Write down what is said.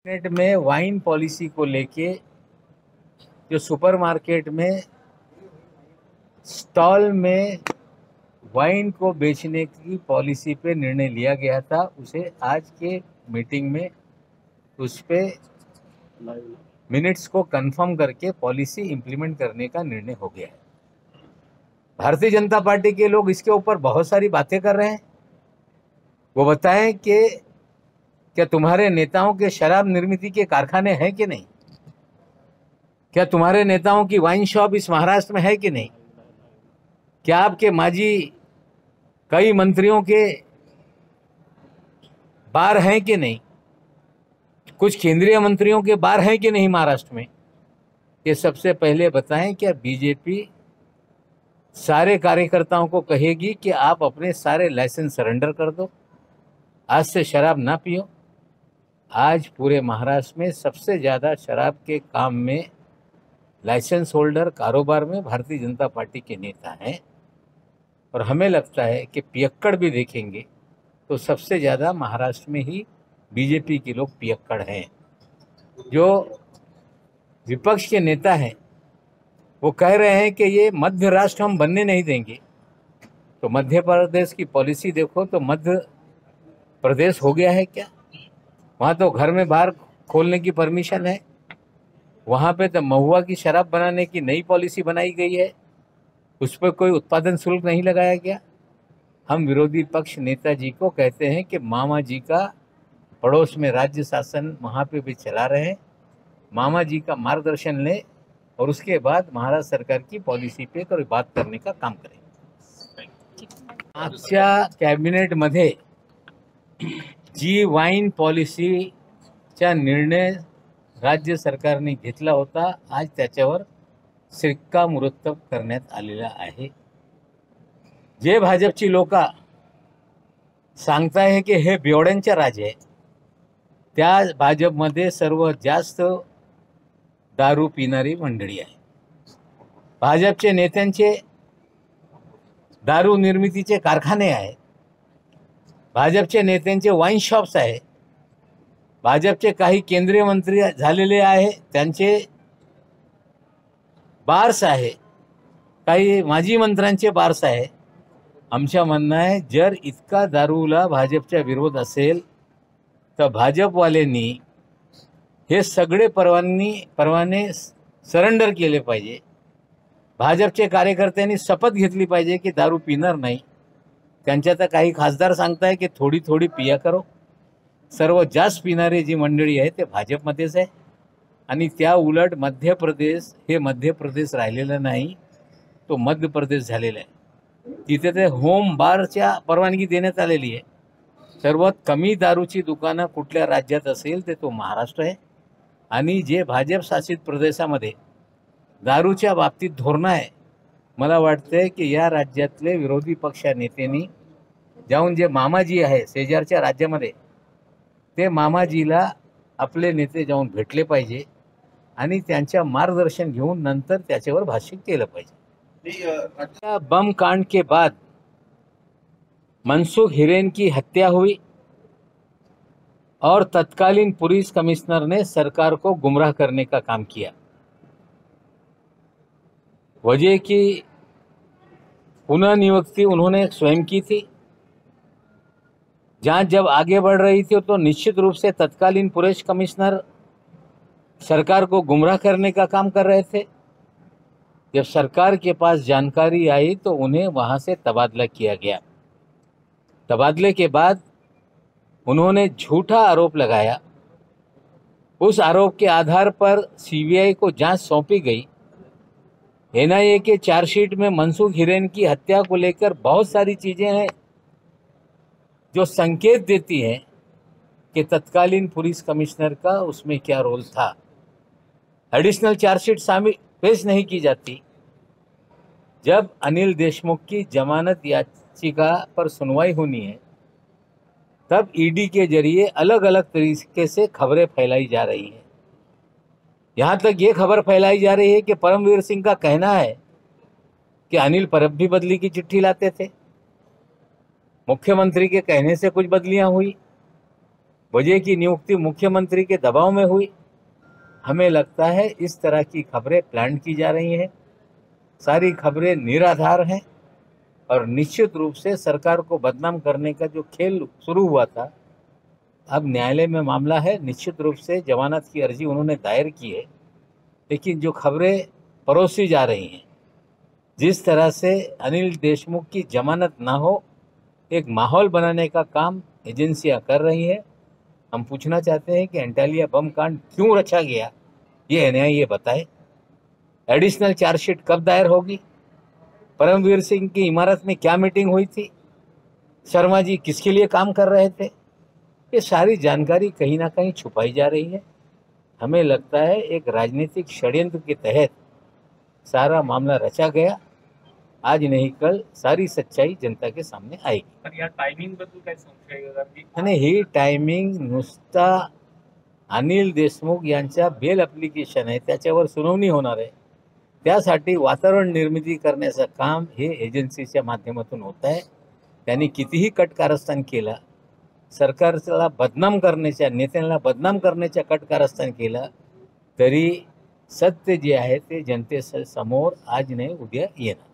Cabinet में wine policy को लेके जो सुपरमार्केट में स्टॉल में वाइन को बेचने की पॉलिसी पे निर्णय लिया गया था, उसे आज के मीटिंग में उस पे मिनट्स को कंफर्म करके पॉलिसी इंप्लीमेंट करने का निर्णय हो गया है। भारतीय जनता पार्टी के लोग इसके ऊपर बहुत सारी बातें कर रहे हैं। वो बताएं कि क्या तुम्हारे नेताओं के शराब निर्मित के कारखाने हैं कि नहीं? क्या तुम्हारे नेताओं की वाइन शॉप इस महाराष्ट्र में है कि नहीं? क्या आपके माजी कई मंत्रियों के बार हैं कि नहीं? कुछ केंद्रीय मंत्रियों के बार हैं कि नहीं महाराष्ट्र में? ये सबसे पहले बताएं, क्या बीजेपी सारे कार्यकर्ताओं को कहेगी कि आप अपने सारे लाइसेंस सरेंडर कर दो, आज से शराब ना पियो? आज पूरे महाराष्ट्र में सबसे ज़्यादा शराब के काम में लाइसेंस होल्डर कारोबार में भारतीय जनता पार्टी के नेता हैं, और हमें लगता है कि पियक्कड़ भी देखेंगे तो सबसे ज़्यादा महाराष्ट्र में ही बीजेपी के लोग पियक्कड़ हैं। जो विपक्ष के नेता हैं वो कह रहे हैं कि ये मध्य राष्ट्र हम बनने नहीं देंगे। तो मध्य प्रदेश की पॉलिसी देखो तो मध्य प्रदेश हो गया है क्या? वहाँ तो घर में बार खोलने की परमिशन है। वहाँ पे तो महुआ की शराब बनाने की नई पॉलिसी बनाई गई है, उस पर कोई उत्पादन शुल्क नहीं लगाया गया। हम विरोधी पक्ष नेताजी को कहते हैं कि मामा जी का पड़ोस में राज्य शासन वहाँ पे भी चला रहे हैं, मामा जी का मार्गदर्शन लें और उसके बाद महाराष्ट्र सरकार की पॉलिसी पे कोई बात करने का काम करें। आजच्या कॅबिनेटमध्ये जी वाईन पॉलिसीचा निर्णय राज्य सरकारने घेतला होता, आज त्याच्यावर शिक्कामोर्तब करण्यात आलेला आहे। जे भाजपची लोक सांगताय की हे बेवड्यांचे राज आहे, त्या भाजपमध्ये सर्वात जास्त दारू पिणारी मंडळी आहे। भाजपचे नेत्यांचे दारू निर्मितीचे कारखाने आहेत, भाजपचे नेत्यांचे वाईन शॉप्स आहेत, भाजपचे काही केंद्रीय मंत्री झालेले आहे त्यांचे बार्स आहे, काही माजी मंत्र्यांचे बार्स आहे। आमच्या म्हणणं आहे, जर इतका दारूला भाजपचा विरोध असेल तर भाजपवाल्यांनी हे सगळे परवाने सरेंडर केले पाहिजे। भाजपचे कार्यकर्त्यांनी शपथ घेतली पाहिजे की दारू पिणार नाही। त्यांच्या तर काही खासदार सांगताय की थोडी थोडी पिया करो। सर्व जास्त पिणारे जी मंडळी आहे ते भाजपमध्येच आहे, आणि त्या उलट मध्य प्रदेश हे मध्य प्रदेश राहिलेलं नाही, तो मध्य प्रदेश झालेला आहे। तिथे ते होम बारच्या परवानगी देण्यात आलेली आहे। सर्वात कमी दारूची दुकानं कुठल्या राज्यात असेल ते तो महाराष्ट्र आहे, आणि जे भाजप शासित प्रदेशामध्ये दारूच्या बाबतीत धोरण आहे, मला वाटते की या राज्यातले विरोधी पक्ष नेत्यांनी जाऊन जे मामाजी आहे शेजारच्या राज्यामध्ये ते मामाजीला आपले नेते जाऊन भेटले पाहिजे आणि त्यांच्या मार्गदर्शन घेऊन नंतर त्याच्यावर भाष्य केलं पाहिजे। बम कांड के बाद मनसुख हिरेन की हत्या हुई और तत्कालीन पुलिस कमिश्नर ने सरकार को गुमराह करने का काम किया। वजह की पुनः नियुक्ति उन्होंने स्वयं की थी। जांच जब आगे बढ़ रही थी तो निश्चित रूप से तत्कालीन पुलिस कमिश्नर सरकार को गुमराह करने का काम कर रहे थे। जब सरकार के पास जानकारी आई तो उन्हें वहां से तबादला किया गया। तबादले के बाद उन्होंने झूठा आरोप लगाया, उस आरोप के आधार पर सीबीआई को जांच सौंपी गई। एनआईए के चार्जशीट में मनसुख हिरेन की हत्या को लेकर बहुत सारी चीजें हैं जो संकेत देती हैं कि तत्कालीन पुलिस कमिश्नर का उसमें क्या रोल था। एडिशनल चार्जशीट पेश नहीं की जाती। जब अनिल देशमुख की जमानत याचिका पर सुनवाई होनी है तब ईडी के जरिए अलग अलग तरीके से खबरें फैलाई जा रही हैं। यहाँ तक ये खबर फैलाई जा रही है कि परमवीर सिंह का कहना है कि अनिल परब भी बदली की चिट्ठी लाते थे। मुख्यमंत्री के कहने से कुछ बदलियां हुई, वजह की नियुक्ति मुख्यमंत्री के दबाव में हुई। हमें लगता है इस तरह की खबरें प्लान की जा रही हैं, सारी खबरें निराधार हैं और निश्चित रूप से सरकार को बदनाम करने का जो खेल शुरू हुआ था, अब न्यायालय में मामला है। निश्चित रूप से जमानत की अर्जी उन्होंने दायर की है, लेकिन जो खबरें परोसी जा रही हैं, जिस तरह से अनिल देशमुख की जमानत ना हो, एक माहौल बनाने का काम एजेंसियां कर रही हैं। हम पूछना चाहते हैं कि एंटालिया बम कांड क्यों रचा गया, ये एनआईए ये बताए। एडिशनल चार्जशीट कब दायर होगी? परमवीर सिंह की इमारत में क्या मीटिंग हुई थी? शर्मा जी किसके लिए काम कर रहे थे? ये सारी जानकारी कहीं ना कहीं छुपाई जा रही है। हमें लगता है एक राजनीतिक षड्यंत्र के तहत सारा मामला रचा गया। आज नहीं कल सारी सच्चाई जनता के सामने आएगी। पण या टायमिंग बद्दल काय संशय आहे की आणि ही टायमिंग नुसता अनिल देशमुख यांच्या बेल ॲप्लिकेशन आहे, त्याच्यावर सुनावणी होणार आहे, त्यासाठी वातावरण निर्मिती करण्याचं काम हे एजन्सीच्या माध्यमातून होत आहे। त्यांनी कितीही कटकारस्थान केलं, सरकारला बदनाम करण्याच्या, नेत्यांना बदनाम करण्याच्या कटकारस्थान केलं, तरी सत्य जे आहे ते जनतेसमोर आज नाही उद्या येणार।